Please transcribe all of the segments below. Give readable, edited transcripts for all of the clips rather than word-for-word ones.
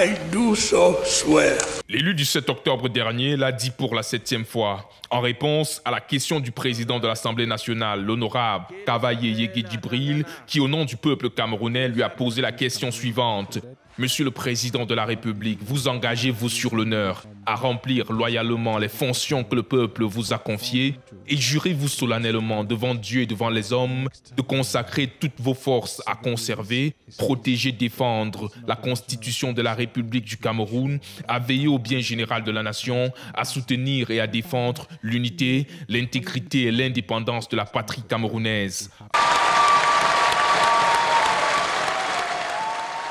I do so swear. L'élu du 7 octobre dernier l'a dit pour la 7e fois, en réponse à la question du président de l'Assemblée nationale, l'honorable Cavaye Yégué Djibril, qui au nom du peuple camerounais lui a posé la question suivante. Monsieur le Président de la République, vous engagez-vous sur l'honneur à remplir loyalement les fonctions que le peuple vous a confiées et jurez-vous solennellement devant Dieu et devant les hommes de consacrer toutes vos forces à conserver, protéger, défendre la Constitution de la République du Cameroun, à veiller au bien général de la nation, à soutenir et à défendre l'unité, l'intégrité et l'indépendance de la patrie camerounaise.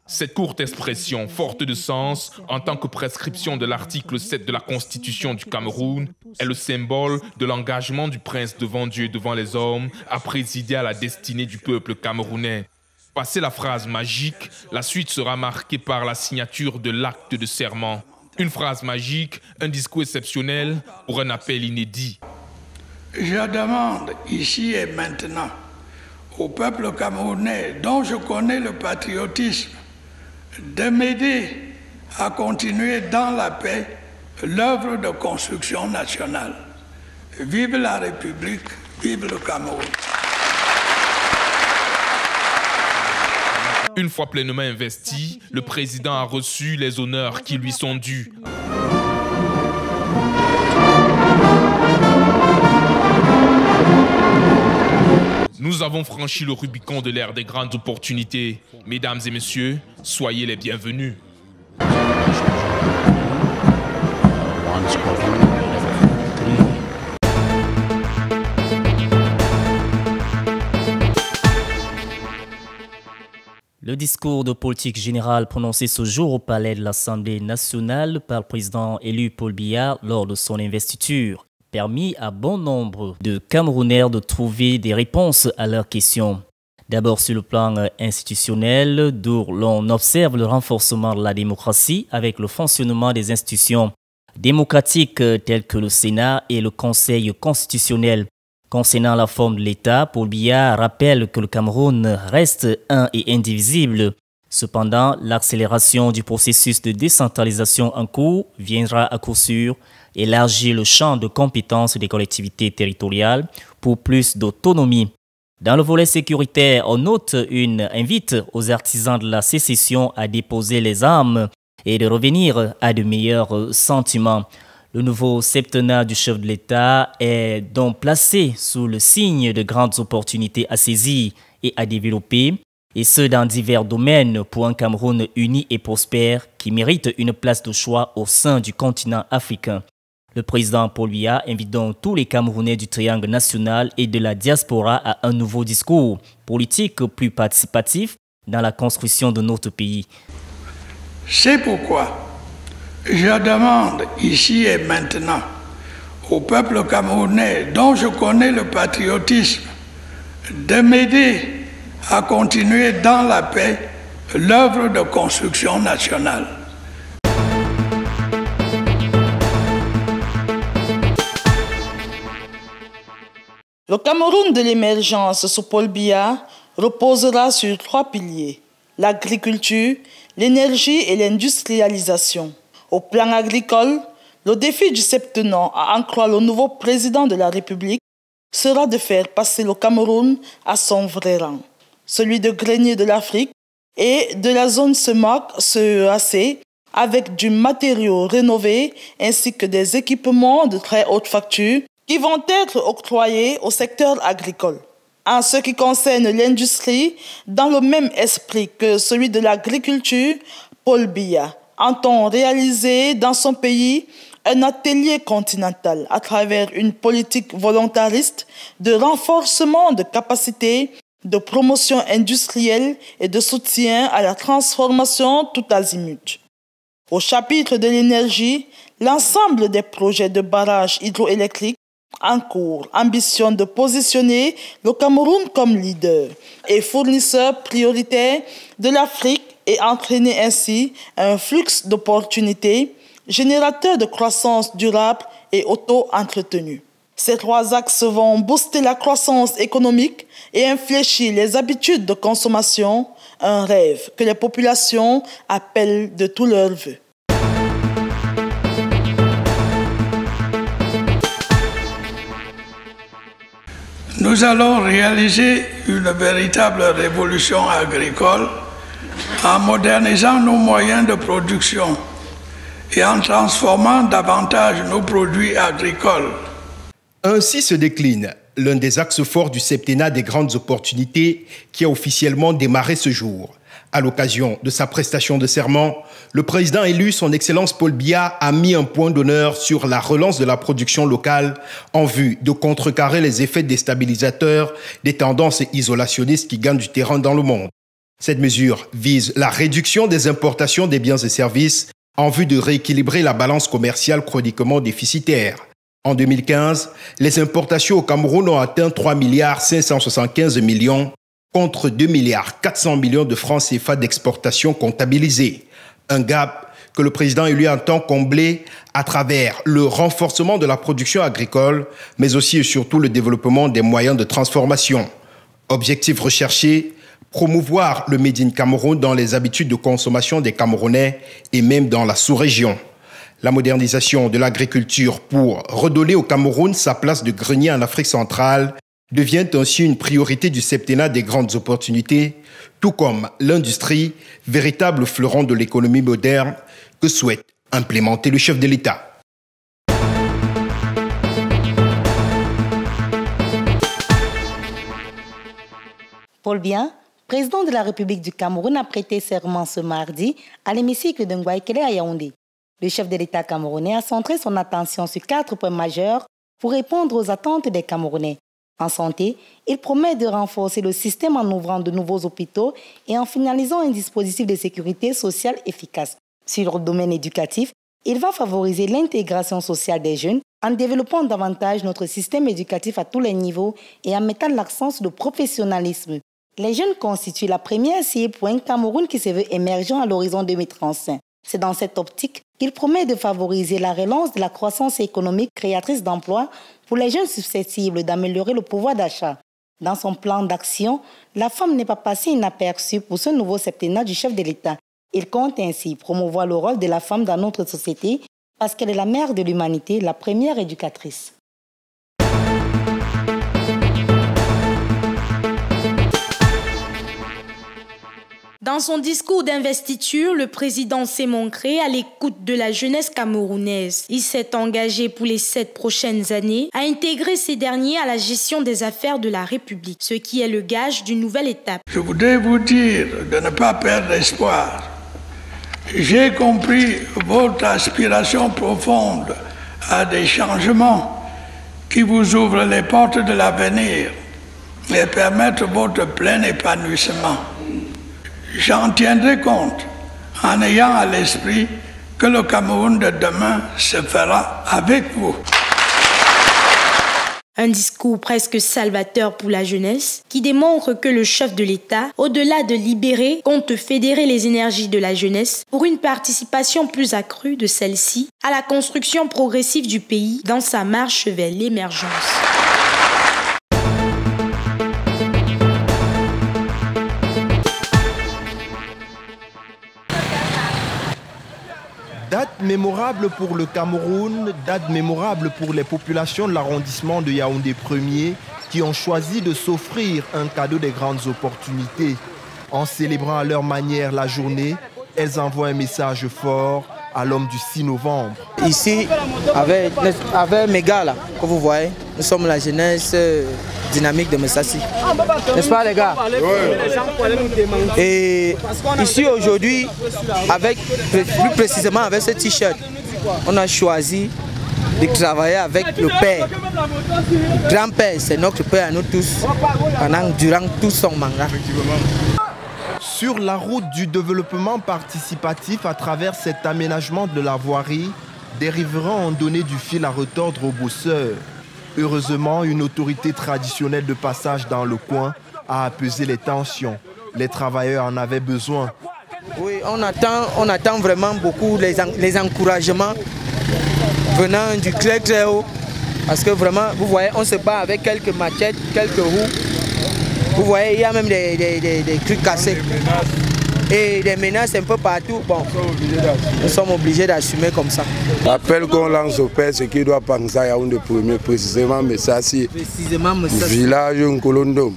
Cette courte expression, forte de sens, en tant que prescription de l'article 7 de la Constitution du Cameroun, est le symbole de l'engagement du prince devant Dieu et devant les hommes à présider à la destinée du peuple camerounais. Passé la phrase magique, la suite sera marquée par la signature de l'acte de serment. Une phrase magique, un discours exceptionnel pour un appel inédit. Je demande ici et maintenant au peuple camerounais dont je connais le patriotisme de m'aider à continuer dans la paix l'œuvre de construction nationale. Vive la République, vive le Cameroun. Une fois pleinement investi, le président a reçu les honneurs qui lui sont dus. Nous avons franchi le Rubicon de l'ère des grandes opportunités. Mesdames et messieurs, soyez les bienvenus. Le discours de politique générale prononcé ce jour au palais de l'Assemblée nationale par le président élu Paul Biya lors de son investiture permis à bon nombre de Camerounais de trouver des réponses à leurs questions. D'abord sur le plan institutionnel, d'où l'on observe le renforcement de la démocratie avec le fonctionnement des institutions démocratiques telles que le Sénat et le Conseil constitutionnel. Concernant la forme de l'État, Paul Biya rappelle que le Cameroun reste un et indivisible. Cependant, l'accélération du processus de décentralisation en cours viendra à coup sûr élargir le champ de compétences des collectivités territoriales pour plus d'autonomie. Dans le volet sécuritaire, on note une invite aux artisans de la sécession à déposer les armes et de revenir à de meilleurs sentiments. Le nouveau septennat du chef de l'État est donc placé sous le signe de grandes opportunités à saisir et à développer, et ce dans divers domaines pour un Cameroun uni et prospère qui mérite une place de choix au sein du continent africain. Le président Paul Biya invite donc tous les Camerounais du triangle national et de la diaspora à un nouveau discours politique plus participatif dans la construction de notre pays. C'est pourquoi je demande ici et maintenant au peuple camerounais dont je connais le patriotisme de m'aider à continuer dans la paix l'œuvre de construction nationale. Le Cameroun de l'émergence sous Paul Biya reposera sur 3 piliers, l'agriculture, l'énergie et l'industrialisation. Au plan agricole, le défi du septennat, à en croire le nouveau président de la République, sera de faire passer le Cameroun à son vrai rang, celui de grenier de l'Afrique et de la zone CEMAC, avec du matériau rénové ainsi que des équipements de très haute facture qui vont être octroyés au secteur agricole. En ce qui concerne l'industrie, dans le même esprit que celui de l'agriculture, Paul Biya entend réaliser dans son pays un atelier continental à travers une politique volontariste de renforcement de capacités, de promotion industrielle et de soutien à la transformation tout azimut. Au chapitre de l'énergie, l'ensemble des projets de barrages hydroélectriques en cours ambitionne de positionner le Cameroun comme leader et fournisseur prioritaire de l'Afrique et entraîner ainsi un flux d'opportunités générateur de croissance durable et auto-entretenue. Ces 3 axes vont booster la croissance économique et infléchir les habitudes de consommation, un rêve que les populations appellent de tout leur vœu. Nous allons réaliser une véritable révolution agricole en modernisant nos moyens de production et en transformant davantage nos produits agricoles. Ainsi se décline l'un des axes forts du septennat des grandes opportunités qui a officiellement démarré ce jour. À l'occasion de sa prestation de serment, le président élu, son Excellence Paul Biya, a mis un point d'honneur sur la relance de la production locale en vue de contrecarrer les effets déstabilisateurs des tendances isolationnistes qui gagnent du terrain dans le monde. Cette mesure vise la réduction des importations des biens et services en vue de rééquilibrer la balance commerciale chroniquement déficitaire. En 2015, les importations au Cameroun ont atteint 3,575 milliards contre 2,4 milliards de francs CFA d'exportation comptabilisés. Un gap que le président élu entend combler à travers le renforcement de la production agricole, mais aussi et surtout le développement des moyens de transformation. Objectif recherché, promouvoir le Made in Cameroun dans les habitudes de consommation des Camerounais et même dans la sous-région. La modernisation de l'agriculture pour redonner au Cameroun sa place de grenier en Afrique centrale devient ainsi une priorité du septennat des grandes opportunités, tout comme l'industrie, véritable fleuron de l'économie moderne que souhaite implémenter le chef de l'État. Paul Biya, président de la République du Cameroun, a prêté serment ce mardi à l'hémicycle de Ngouaïkele à Yaoundé. Le chef de l'État camerounais a centré son attention sur 4 points majeurs pour répondre aux attentes des Camerounais. En santé, il promet de renforcer le système en ouvrant de nouveaux hôpitaux et en finalisant un dispositif de sécurité sociale efficace. Sur le domaine éducatif, il va favoriser l'intégration sociale des jeunes en développant davantage notre système éducatif à tous les niveaux et en mettant l'accent sur le professionnalisme. Les jeunes constituent la première cible pour un Cameroun qui se veut émergent à l'horizon 2035. C'est dans cette optique qu'il promet de favoriser la relance de la croissance économique créatrice d'emplois pour les jeunes susceptibles d'améliorer le pouvoir d'achat. Dans son plan d'action, la femme n'est pas passée inaperçue pour ce nouveau septennat du chef de l'État. Il compte ainsi promouvoir le rôle de la femme dans notre société parce qu'elle est la mère de l'humanité, la première éducatrice. Dans son discours d'investiture, le président s'est montré à l'écoute de la jeunesse camerounaise. Il s'est engagé pour les 7 prochaines années à intégrer ces derniers à la gestion des affaires de la République, ce qui est le gage d'une nouvelle étape. Je voudrais vous dire de ne pas perdre espoir. J'ai compris votre aspiration profonde à des changements qui vous ouvrent les portes de l'avenir et permettent votre plein épanouissement. J'en tiendrai compte en ayant à l'esprit que le Cameroun de demain se fera avec vous. Un discours presque salvateur pour la jeunesse qui démontre que le chef de l'État, au-delà de libérer, compte fédérer les énergies de la jeunesse pour une participation plus accrue de celle-ci à la construction progressive du pays dans sa marche vers l'émergence. Date mémorable pour le Cameroun, date mémorable pour les populations de l'arrondissement de Yaoundé 1er qui ont choisi de s'offrir un cadeau des grandes opportunités. En célébrant à leur manière la journée, elles envoient un message fort à l'homme du 6 novembre. Ici, avec mes gars là, que vous voyez, nous sommes la jeunesse dynamique de Messassi. N'est-ce pas les gars? Et ici aujourd'hui, plus précisément avec ce t-shirt, on a choisi de travailler avec le père. Le grand-père, c'est notre père à nous tous, durant tout son mandat. Sur la route du développement participatif à travers cet aménagement de la voirie, des riverains ont donné du fil à retordre aux bosseurs. Heureusement, une autorité traditionnelle de passage dans le coin a apaisé les tensions. Les travailleurs en avaient besoin. Oui, on attend vraiment beaucoup les encouragements venant du très très haut Parce que vraiment, vous voyez, on se bat avec quelques machettes, quelques roues. Vous voyez, il y a même des trucs cassés. Et des menaces un peu partout. Bon, nous sommes obligés d'assumer comme ça. L'appel qu'on lance au père, c'est qu'il doit penser à Yaoundé premier, précisément, mais ça, c'est village Nkolondom.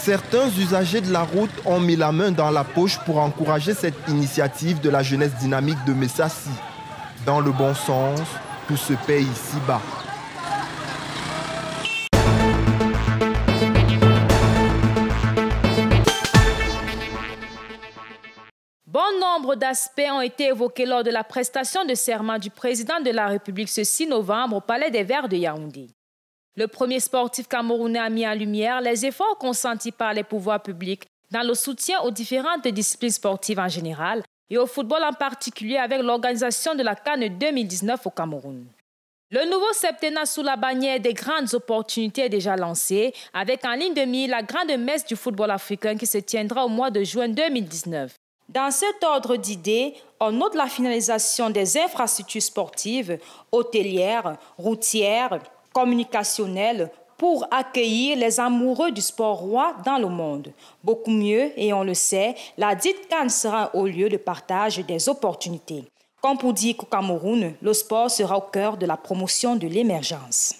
Certains usagers de la route ont mis la main dans la poche pour encourager cette initiative de la jeunesse dynamique de Messassi. Dans le bon sens, tout se paie ici-bas. Bon nombre d'aspects ont été évoqués lors de la prestation de serment du président de la République ce 6 novembre au Palais des Verts de Yaoundé. Le premier sportif camerounais a mis en lumière les efforts consentis par les pouvoirs publics dans le soutien aux différentes disciplines sportives en général et au football en particulier avec l'organisation de la CAN 2019 au Cameroun. Le nouveau septennat sous la bannière des grandes opportunités est déjà lancé avec en ligne de mire la grande messe du football africain qui se tiendra au mois de juin 2019. Dans cet ordre d'idées, on note la finalisation des infrastructures sportives, hôtelières, routières, communicationnelles pour accueillir les amoureux du sport roi dans le monde. Beaucoup mieux, et on le sait, la dite CAN sera un haut lieu de partage des opportunités. Comme pour dire qu'au Cameroun, le sport sera au cœur de la promotion de l'émergence.